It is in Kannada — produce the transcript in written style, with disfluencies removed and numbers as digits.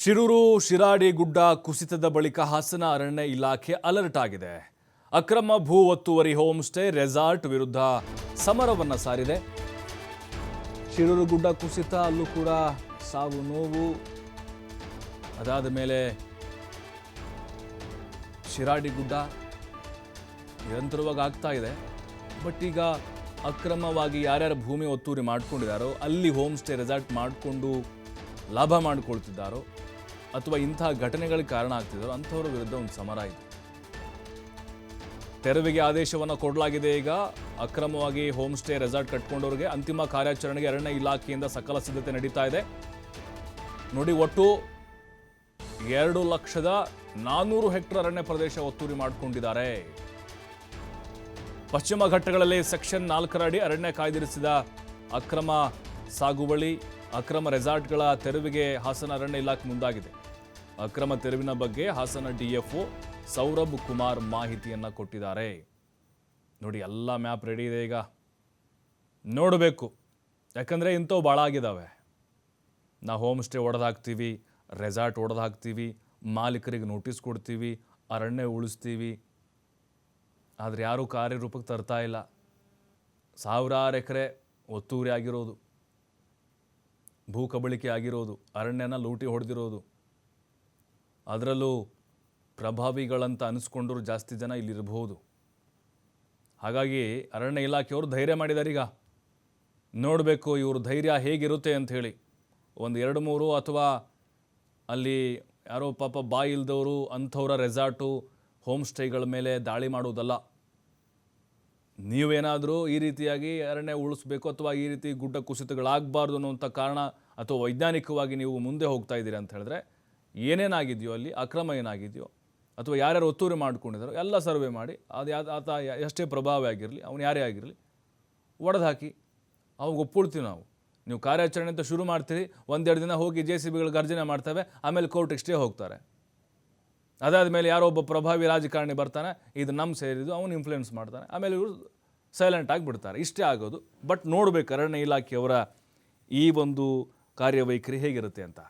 ಶಿರೂರು ಶಿರಾಡಿ ಗುಡ್ಡ ಕುಸಿತದ ಬಳಿಕ ಹಾಸನ ಅರಣ್ಯ ಇಲಾಖೆ ಅಲರ್ಟ್ ಆಗಿದೆ. ಅಕ್ರಮ ಭೂ ಒತ್ತುವರಿ ಹೋಮ್ ಸ್ಟೇ ರೆಸಾರ್ಟ್ ವಿರುದ್ಧ ಸಮರವನ್ನ ಸಾರಿದೆ. ಶಿರೂರು ಗುಡ್ಡ ಕುಸಿತ, ಅಲ್ಲೂ ಕೂಡ ಸಾವು ನೋವು. ಅದಾದ ಮೇಲೆ ಶಿರಾಡಿ ಗುಡ್ಡ ನಿರಂತರವಾಗಿ ಆಗ್ತಾ ಇದೆ. ಬಟ್ ಈಗ ಅಕ್ರಮವಾಗಿ ಯಾರ್ಯಾರು ಭೂಮಿ ಒತ್ತುವರಿ ಮಾಡ್ಕೊಂಡಿದ್ದಾರೋ, ಅಲ್ಲಿ ಹೋಮ್ ಸ್ಟೇ ರೆಸಾರ್ಟ್ ಮಾಡಿಕೊಂಡು ಲಾಭ ಮಾಡಿಕೊಳ್ತಿದ್ದಾರೋ ಅಥವಾ ಇಂತಹ ಘಟನೆಗಳಿಗೆ ಕಾರಣ ಆಗ್ತಿದ್ದಾರೋ ಅಂಥವ್ರ ವಿರುದ್ಧ ಒಂದು ಸಮರ ಇದೆ. ತೆರವಿಗೆ ಆದೇಶವನ್ನು ಕೊಡಲಾಗಿದೆ. ಈಗ ಅಕ್ರಮವಾಗಿ ಹೋಮ್ ಸ್ಟೇ ರೆಸಾರ್ಟ್ ಕಟ್ಕೊಂಡವ್ರಿಗೆ ಅಂತಿಮ ಕಾರ್ಯಾಚರಣೆಗೆ ಅರಣ್ಯ ಇಲಾಖೆಯಿಂದ ಸಕಲ ಸಿದ್ಧತೆ ನಡೀತಾ ಇದೆ. ನೋಡಿ, ಒಟ್ಟು 2,400,000 ಹೆಕ್ಟೇರ್ ಅರಣ್ಯ ಪ್ರದೇಶ ಒತ್ತುವರಿ ಮಾಡಿಕೊಂಡಿದ್ದಾರೆ. ಪಶ್ಚಿಮ ಘಟ್ಟಗಳಲ್ಲಿ ಸೆಕ್ಷನ್ 4 ಅಡಿ ಅರಣ್ಯ ಕಾಯ್ದಿರಿಸಿದ ಅಕ್ರಮ ಸಾಗುವಳಿ, ಅಕ್ರಮ ರೆಸಾರ್ಟ್ಗಳ ತೆರವಿಗೆ ಹಾಸನ ಅರಣ್ಯ ಇಲಾಖೆ ಮುಂದಾಗಿದೆ. ಅಕ್ರಮ ತೆರವಿನ ಬಗ್ಗೆ ಹಾಸನ ಡಿಎಫ್ಒ ಸೌರಭ್ ಕುಮಾರ್ ಮಾಹಿತಿಯನ್ನು ಕೊಟ್ಟಿದ್ದಾರೆ. ನೋಡಿ, ಎಲ್ಲ ಮ್ಯಾಪ್ ರೆಡಿ ಇದೆ. ಈಗ ನೋಡಬೇಕು, ಯಾಕಂದರೆ ಇಂಥವು ಭಾಳ ಆಗಿದ್ದಾವೆ. ನಾವು ಹೋಮ್ ಸ್ಟೇ ಒಡೆದಾಕ್ತೀವಿ, ರೆಸಾರ್ಟ್ ಒಡೆದಾಕ್ತೀವಿ, ಮಾಲೀಕರಿಗೆ ನೋಟಿಸ್ ಕೊಡ್ತೀವಿ, ಅರಣ್ಯ ಉಳಿಸ್ತೀವಿ, ಆದರೆ ಯಾರೂ ಕಾರ್ಯರೂಪಕ್ಕೆ ತರ್ತಾ ಇಲ್ಲ. ಸಾವಿರಾರು ಎಕರೆ ಒತ್ತುವರಿ ಆಗಿರೋದು, ಭೂ ಕಬಳಿಕೆ ಆಗಿರೋದು, ಅರಣ್ಯನ ಲೂಟಿ ಹೊಡೆದಿರೋದು, ಅದರಲ್ಲೂ ಪ್ರಭಾವಿಗಳಂತ ಅನಿಸ್ಕೊಂಡರು ಜಾಸ್ತಿ ಜನ ಇಲ್ಲಿರಬಹುದು. ಹಾಗಾಗಿ ಅರಣ್ಯ ಇಲಾಖೆಯವರು ಧೈರ್ಯ ಮಾಡಿದ್ದಾರೆ. ಈಗ ನೋಡಬೇಕು ಇವ್ರ ಧೈರ್ಯ ಹೇಗಿರುತ್ತೆ ಅಂಥೇಳಿ. ಒಂದು 2-3 ಅಥವಾ ಅಲ್ಲಿ ಯಾರೋ ಪಾಪ ಬಾಯಿ ಇಲ್ದವರು ಅಂಥವ್ರ ರೆಸಾರ್ಟು ಹೋಮ್ ಸ್ಟೇಗಳ ಮೇಲೆ ದಾಳಿ ಮಾಡೋದಲ್ಲ. ನೀವೇನಾದರೂ ಈ ರೀತಿಯಾಗಿ ಅರಣ್ಯ ಉಳಿಸ್ಬೇಕು ಅಥವಾ ಈ ರೀತಿ ಗುಡ್ಡ ಕುಸಿತಗಳಾಗಬಾರ್ದು ಅನ್ನೋಂಥ ಕಾರಣ ಅಥವಾ ವೈಜ್ಞಾನಿಕವಾಗಿ ನೀವು ಮುಂದೆ ಹೋಗ್ತಾ ಇದ್ದೀರಿ ಅಂತ ಹೇಳಿದ್ರೆ, ಏನೇನಾಗಿದೆಯೋ ಅಲ್ಲಿ ಅಕ್ರಮ ಏನಾಗಿದೆಯೋ ಅಥವಾ ಯಾರ್ಯಾರು ಒತ್ತುವರಿ ಮಾಡ್ಕೊಂಡಿದ್ದಾರೋ ಎಲ್ಲ ಸರ್ವೆ ಮಾಡಿ, ಅದು ಆತ ಎಷ್ಟೇ ಪ್ರಭಾವ ಆಗಿರಲಿ, ಅವನು ಯಾರೇ ಆಗಿರಲಿ, ಒಡೆದು ಹಾಕಿ. ಅವಾಗ ಒಪ್ಕೊಳ್ತೀವಿ ನಾವು. ನೀವು ಕಾರ್ಯಾಚರಣೆ ಅಂತ ಶುರು ಮಾಡ್ತೀರಿ, 1-2 ದಿನ ಹೋಗಿ JCBಗಳು ಗರ್ಜನೆ ಮಾಡ್ತವೆ, ಆಮೇಲೆ ಕೋರ್ಟಿಗೆ ಸ್ಟೇ ಹೋಗ್ತಾರೆ. ಅದಾದ ಮೇಲೆ ಯಾರೋ ಒಬ್ಬ ಪ್ರಭಾವಿ ರಾಜಕಾರಣಿ ಬರ್ತಾನೆ, ಇದು ನಮ್ಮ ಸೇರಿದ್ದು, ಅವನು ಇನ್ಫ್ಲುಯೆನ್ಸ್ ಮಾಡ್ತಾನೆ, ಆಮೇಲೆ ಇವರು ಸೈಲೆಂಟ್ ಆಗಿಬಿಡ್ತಾರೆ. ಇಷ್ಟೇ ಆಗೋದು. ಬಟ್ ನೋಡಬೇಕು ಅರಣ್ಯ ಇಲಾಖೆಯವರ ಈ ಒಂದು ಕಾರ್ಯವೈಖರಿ ಹೇಗಿರುತ್ತೆ ಅಂತ.